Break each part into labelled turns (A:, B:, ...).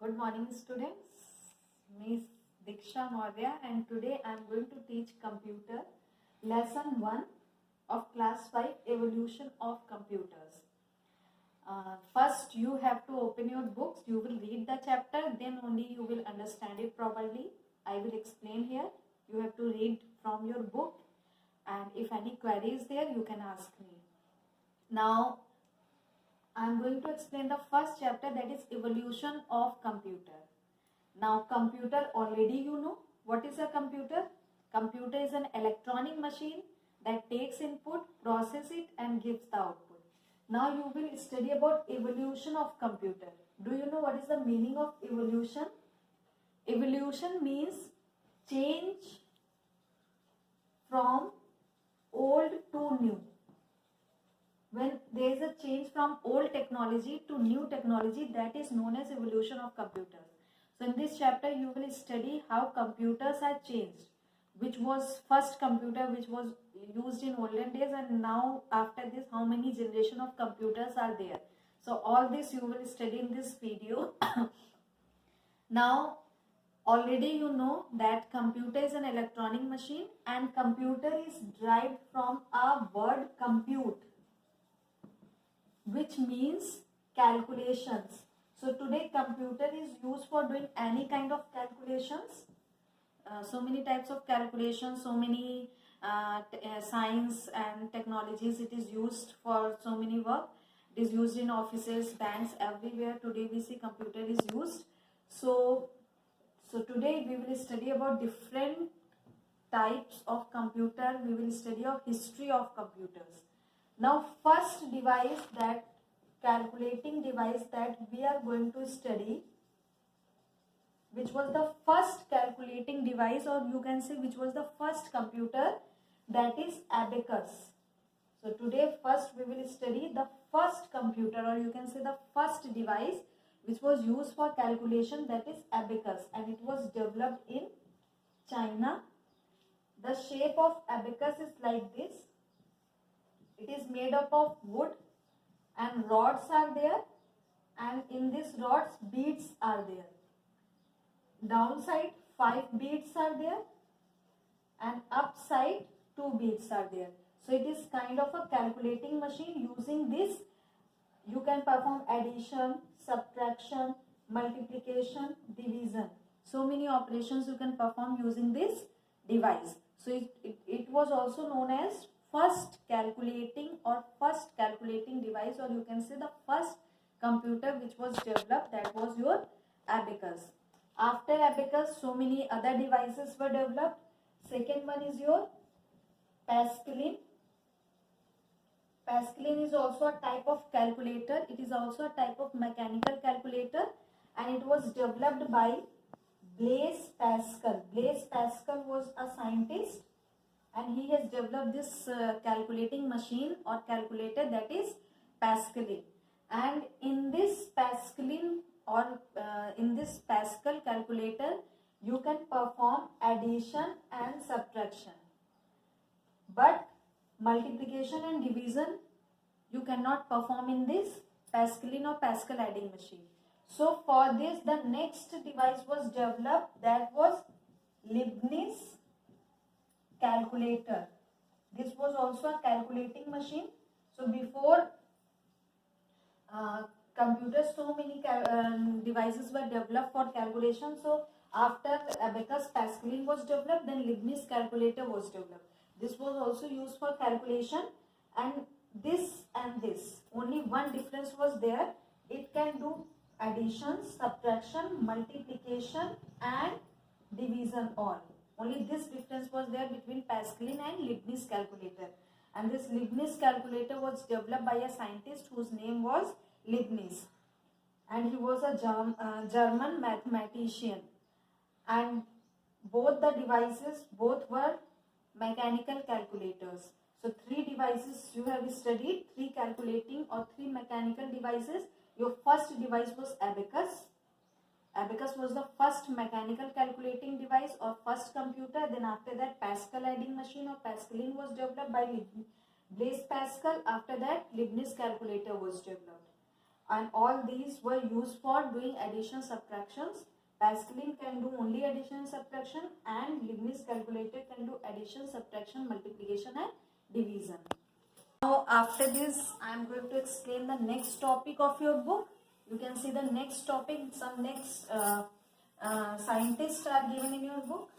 A: Good morning, students. Miss Diksha Maurya, and today I am going to teach computer lesson 1 of class 5 evolution of computers. First, you have to open your books. You will read the chapter, then only you will understand it properly. I will explain here. You have to read from your book, and if any query is there, you can ask me. Now, I am going to explain the first chapter, that is evolution of computer. Now computer, already you know what is a computer. Computer is an electronic machine that takes input, process it and gives the output. Now you will study about evolution of computer. Do you know what is the meaning of evolution? Evolution means change from old to new. When there is a change from old technology to new technology, that is known as evolution of computers. So in this chapter you will study how computers are changed, which was first computer which was used in olden days, and now after this how many generation of computers are there. So all this you will study in this video. Now already you know that computer is an electronic machine, and computer is derived from a word compute, which means calculations. So today computer is used for doing any kind of calculations. So many types of calculations, so many science and technologies. It is used for so many work. It is used in offices, banks, everywhere. Today we see computer is used. So today we will study about different types of computer. We will study of history of computers. Now first device, that calculating device that we are going to study, which was the first calculating device, or you can say which was the first computer, that is abacus. So today first we will study the first computer, or you can say the first device which was used for calculation, that is abacus, and it was developed in China. The shape of abacus is like this. It is made up of wood and rods are there, and in these rods beads are there. Downside 5 beads are there, and upside 2 beads are there. So it is kind of a calculating machine. Using this you can perform addition, subtraction, multiplication, division. So many operations you can perform using this device. So it was also known as first calculating or first calculating device, or you can say the first computer which was developed, that was your abacus. After abacus, so many other devices were developed. Second one is your Pascaline. Pascaline is also a type of calculator. It is also a type of mechanical calculator, and it was developed by Blaise Pascal. Blaise Pascal was a scientist, and he has developed this calculating machine or calculator, that is Pascaline. And in this Pascaline or in this Pascal calculator, you can perform addition and subtraction, but multiplication and division you cannot perform in this Pascaline or Pascal adding machine. So for this, the next device was developed, that was Leibniz calculator. This was also a calculating machine. So before computers, so many devices were developed for calculation. So after abacus, Pascaline was developed, then Leibniz calculator was developed. This was also used for calculation, and this only one difference was there. It can do addition, subtraction, multiplication and division all. Only this difference was there between Pascaline and Leibniz calculator. And this Leibniz calculator was developed by a scientist whose name was Leibniz, and he was a German mathematician. And both the devices, both were mechanical calculators. So 3 devices you have studied, 3 calculating or 3 mechanical devices. Your first device was abacus. Abacus was the first mechanical calculating device or first computer. Then after that, Pascal adding machine or Pascaline was developed by Blaise Pascal. After that, Leibniz calculator was developed. and all these were used for doing addition subtractions. Pascaline can do only addition and subtraction, and Leibniz calculator can do addition, subtraction, multiplication and division. Now after this I am going to explain the next topic of your book. You can see the next topic, some next scientists are given in your book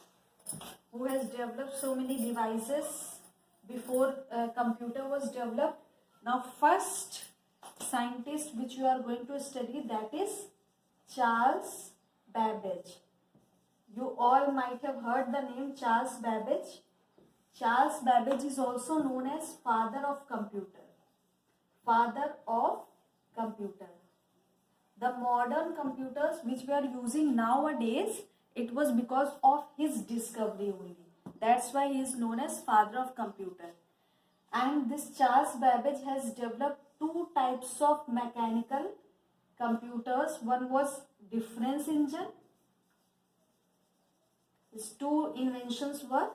A: who has developed so many devices before computer was developed. Now first scientist which you are going to study, that is Charles Babbage. You all might have heard the name Charles Babbage. Charles Babbage is also known as father of computer. Father of computer. The modern computers which we are using nowadays, it was because of his discovery only. That's why he is known as father of computer. And this Charles Babbage has developed two types of mechanical computers. One was difference engine. These two inventions were,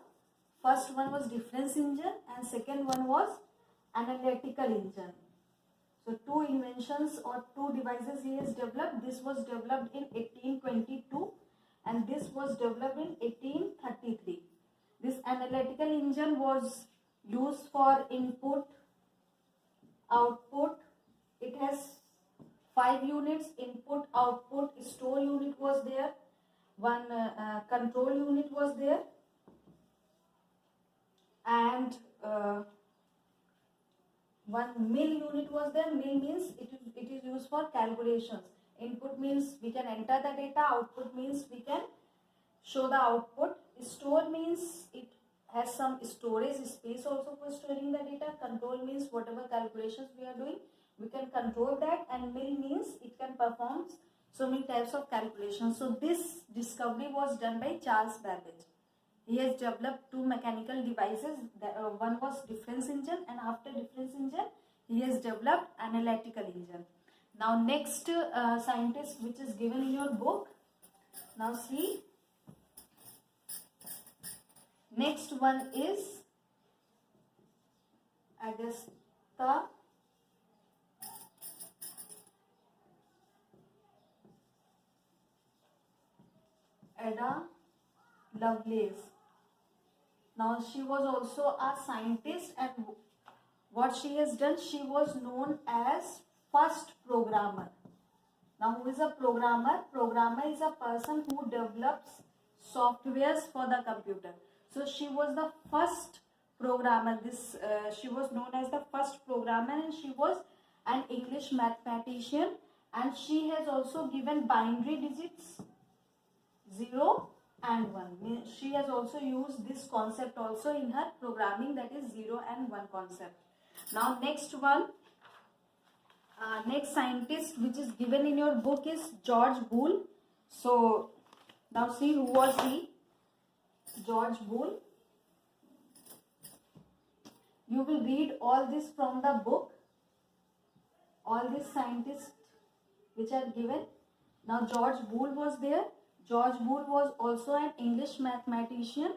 A: first one was difference engine and second one was analytical engine. So two inventions or two devices he has developed. This was developed in 1822 and this was developed in 1833. This analytical engine was used for input, output. It has 5 units: input, output, store unit was there, one control unit was there, and one mill unit was there. Mill means it is used for calculations. Input means we can enter the data, output means we can show the output. Store means it has some storage space also for storing the data. Control means whatever calculations we are doing, we can control that, and mill means it can perform so many types of calculations. So this discovery was done by Charles Babbage. He has developed two mechanical devices. One was difference engine, and after difference engine he has developed analytical engine. Now next scientist which is given in your book. Now see, next one is Augusta Ada Lovelace. Now she was also a scientist, and what she has done, she was known as first programmer. Now who is a programmer? Programmer is a person who develops softwares for the computer. So she was the first programmer. She was known as the first programmer, and she was an English mathematician, and she has also given binary digits 0 and 1. She has also used this concept also in her programming, that is 0 and 1 concept. Now next one, next scientist which is given in your book is George Boole. So now see, who was he? George Boole. You will read all this from the book, all these scientists which are given. Now George Boole was there. George Boole was also an English mathematician,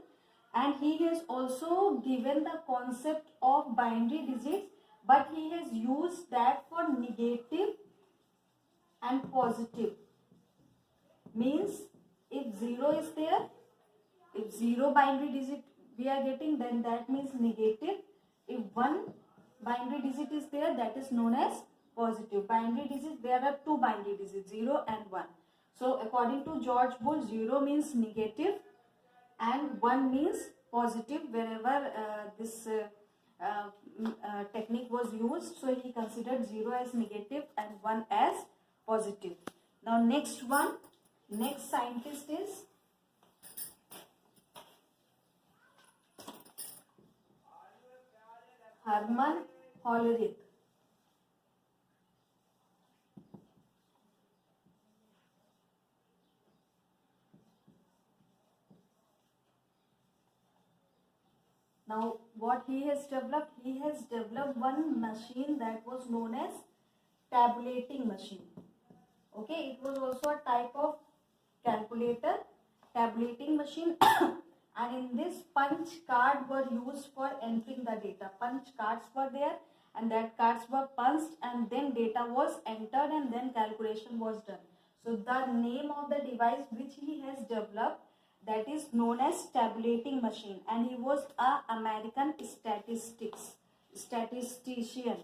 A: and he has also given the concept of binary digits, but he has used that for negative and positive. Means if 0 is there, if 0 binary digit we are getting, then that means negative. If 1 binary digit is there, that is known as positive. Binary digits, there are 2 binary digits, 0 and 1. So according to George Boole, 0 means negative and 1 means positive. Wherever this technique was used, so he considered 0 as negative and 1 as positive. Now next one, next scientist is Hermann Hollerith. Now what he has developed? He has developed one machine that was known as tabulating machine. Okay, it was also a type of calculator, tabulating machine. And in this, punch card were used for entering the data. Punch cards were there, and that cards were punched and then data was entered and then calculation was done. So the name of the device which he has developed, that is known as tabulating machine, and he was a American statistician.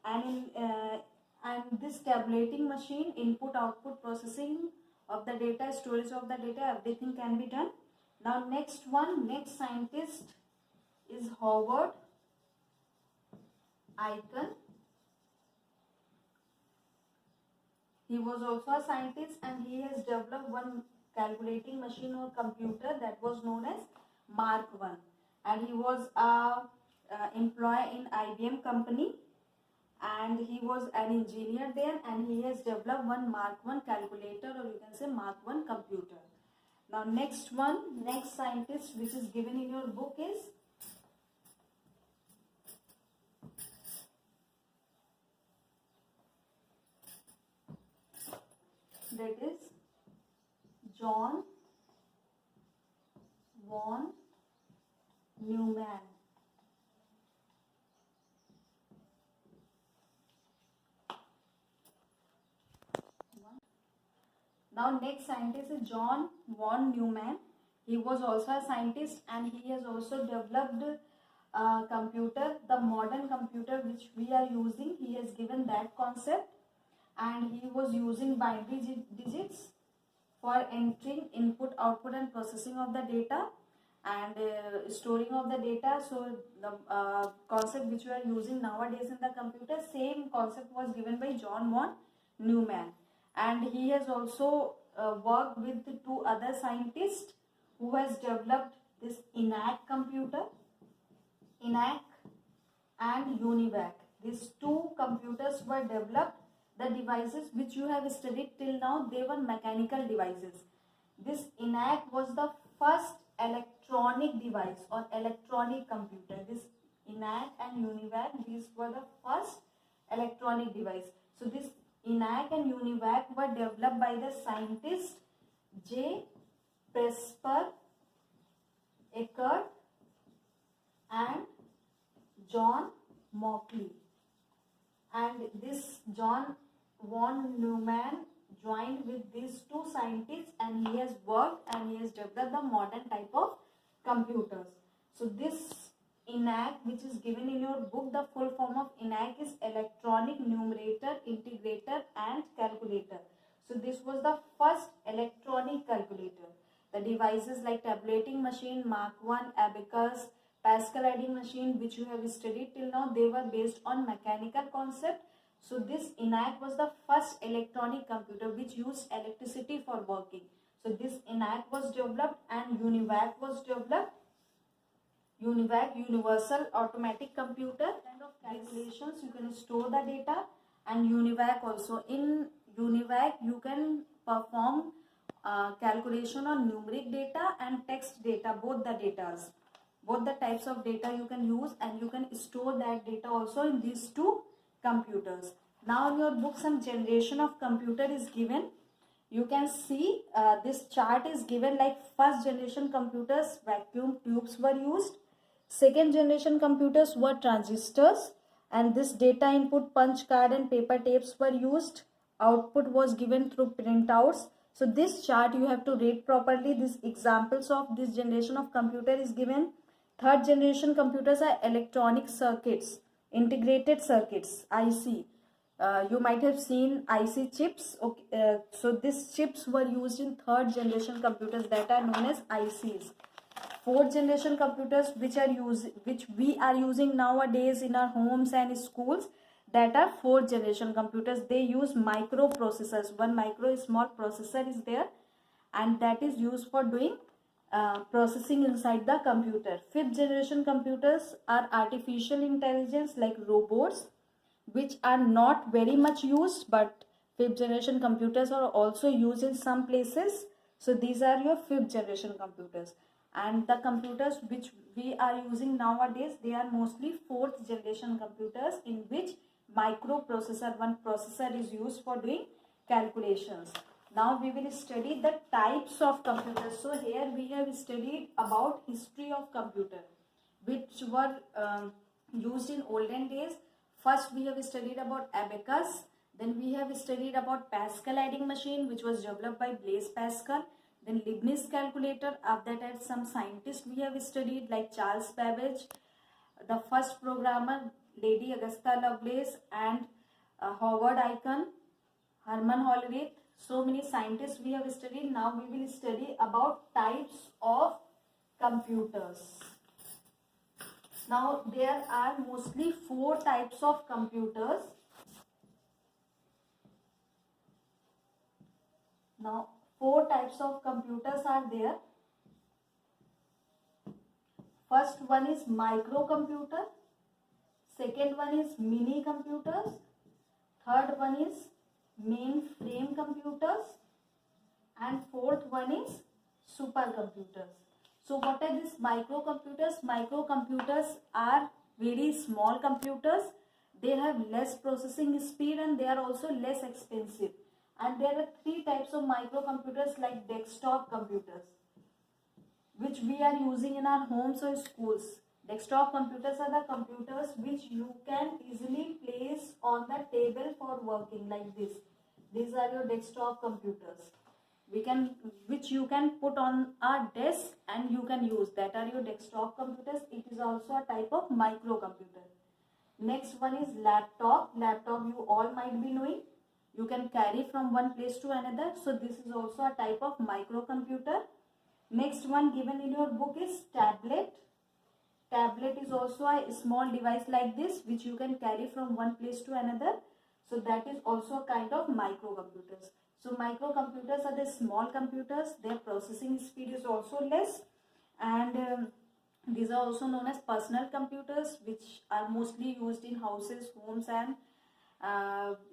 A: And this tabulating machine, input output processing of the data, storage of the data, everything can be done. Now next scientist is Howard Aiken. He was also a scientist and he has developed one calculating machine or computer that was known as Mark I, and he was a employee in IBM company, and he was an engineer there, and he has developed one Mark I calculator, or you can say Mark I computer. Now next scientist which is given in your book is John von Neumann. Now next scientist is John von Neumann. He was also a scientist and he has also developed a computer, the modern computer which we are using. He has given that concept, and he was using binary digits for entering input, output and processing of the data and storing of the data. So the concept which we are using nowadays in the computer, same concept was given by John von Neumann. And he has also worked with two other scientists who has developed this ENIAC computer, ENIAC and UNIVAC. These two computers were developed. The devices which you have studied till now, they were mechanical devices. This ENIAC was the first electronic device or electronic computer. This ENIAC and UNIVAC, these were the first electronic device. So this ENIAC and UNIVAC were developed by the scientist J. Presper Eckert and John Mauchly. And this John von Neumann joined with these two scientists, and he has worked and he has developed the modern type of computers. So this ENIAC which is given in your book, the full form of ENIAC is Electronic Numerator, Integrator and Calculator. So this was the first electronic calculator. The devices like tabulating machine, Mark I, abacus, Pascal adding machine which you have studied till now, they were based on mechanical concept. So this ENIAC was the first electronic computer which used electricity for working. So this ENIAC was developed and UNIVAC was developed. UNIVAC, Universal Automatic Computer. Kind of calculations, you can store the data, and UNIVAC also. In UNIVAC you can perform calculation on numeric data and text data, both the types of data you can use, and you can store that data also in these two computers. Now in your book some generation of computer is given. You can see this chart is given, like first generation computers, vacuum tubes were used. Second generation computers were transistors, and this data input punch card and paper tapes were used. Output was given through printouts. So this chart you have to read properly. These examples of this generation of computer is given. Third generation computers are electronic circuits, integrated circuits, IC. You might have seen IC chips. Okay, so these chips were used in third generation computers that are known as ICs. Fourth generation computers which we are using nowadays in our homes and schools, that are fourth generation computers. They use microprocessors. One micro small processor is there, and that is used for doing processing inside the computer. Fifth generation computers are artificial intelligence, like robots, which are not very much used, but fifth generation computers are also used in some places. So these are your fifth generation computers. And the computers which we are using nowadays, they are mostly fourth generation computers, in which microprocessor, one processor is used for doing calculations. Now we will study the types of computers. So here we have studied about history of computer, which were used in olden days. First we have studied about abacus, then we have studied about Pascal adding machine, which was developed by Blaise Pascal, then Leibniz calculator. After that some scientists we have studied like Charles Babbage, the first programmer Lady Augusta Lovelace, and Howard Aiken, Herman Hollerith. So many scientists we have studied. Now we will study about types of computers. Now there are mostly 4 types of computers. Now 4 types of computers are there. First one is microcomputer, second one is mini computers, third one is mainframe computers, and fourth one is supercomputers. So what are these microcomputers? Microcomputers are very small computers. They have less processing speed and they are also less expensive. And there are 3 types of microcomputers like desktop computers, which we are using in our homes or schools. Desktop computers are the computers which you can easily place on the table for working like this. These are your desktop computers. Which you can put on a desk and you can use. That are your desktop computers. It is also a type of microcomputer. Next one is laptop. Laptop you all might be knowing. You can carry from one place to another. So this is also a type of microcomputer. Next one given in your book is tablet. Tablet is also a small device like this which you can carry from one place to another. So that is also a kind of microcomputers. So microcomputers are the small computers. Their processing speed is also less, and these are also known as personal computers, which are mostly used in houses, homes, and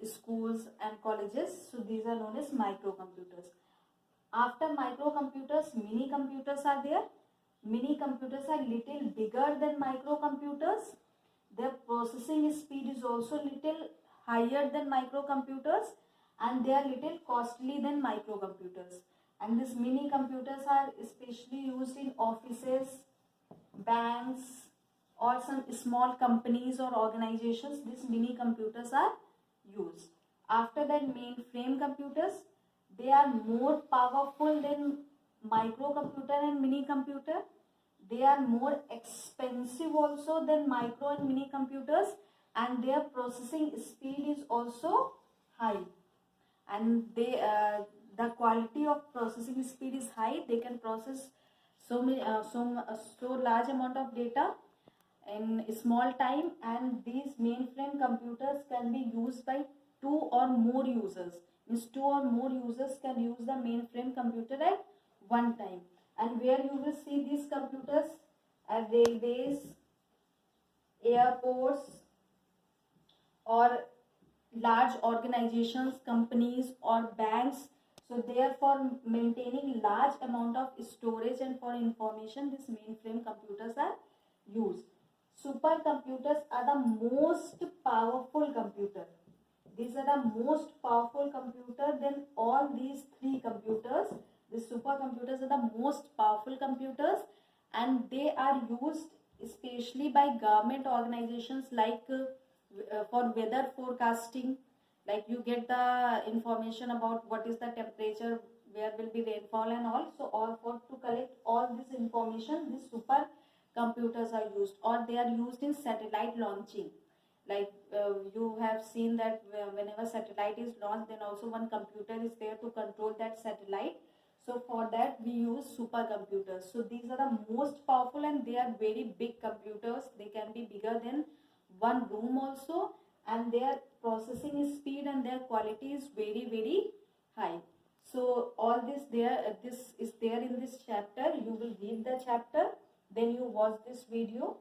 A: schools and colleges. So these are known as microcomputers. After microcomputers, mini computers are there. Mini computers are little bigger than microcomputers. Their processing speed is also little higher than microcomputers, and they are little costly than microcomputers. And these mini computers are especially used in offices, banks, or some small companies or organizations. These mini computers are used. After that, mainframe computers, they are more powerful than microcomputer and mini computer. They are more expensive also than micro and mini computers, and their processing speed is also high, and the quality of processing speed is high. They can process so large amount of data in small time, and these mainframe computers can be used by 2 or more users. Means 2 or more users can use the mainframe computer at one time. And where you will see these computers? At railways, airports, or large organizations, companies, or banks. So therefore, maintaining large amount of storage and for information, these mainframe computers are used. Supercomputers are the most powerful computer. These are the most powerful computer than all these 3 computers. The supercomputers are the most powerful computers, and they are used especially by government organizations like for weather forecasting. Like you get the information about what is the temperature, where will be rainfall and all. So all for to collect all this information, these supercomputers are used, or they are used in satellite launching. Like you have seen that whenever satellite is launched, then also one computer is there to control that satellite. So for that we use supercomputers. So these are the most powerful, and they are very big computers. They can be bigger than one room also, and their processing speed and their quality is very high. So all this is there in this chapter. You will read the chapter, then you watch this video,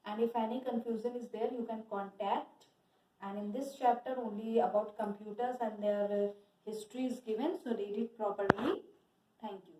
A: and if any confusion is there, you can contact. And in this chapter only about computers and their history is given, so read it properly. Thank you.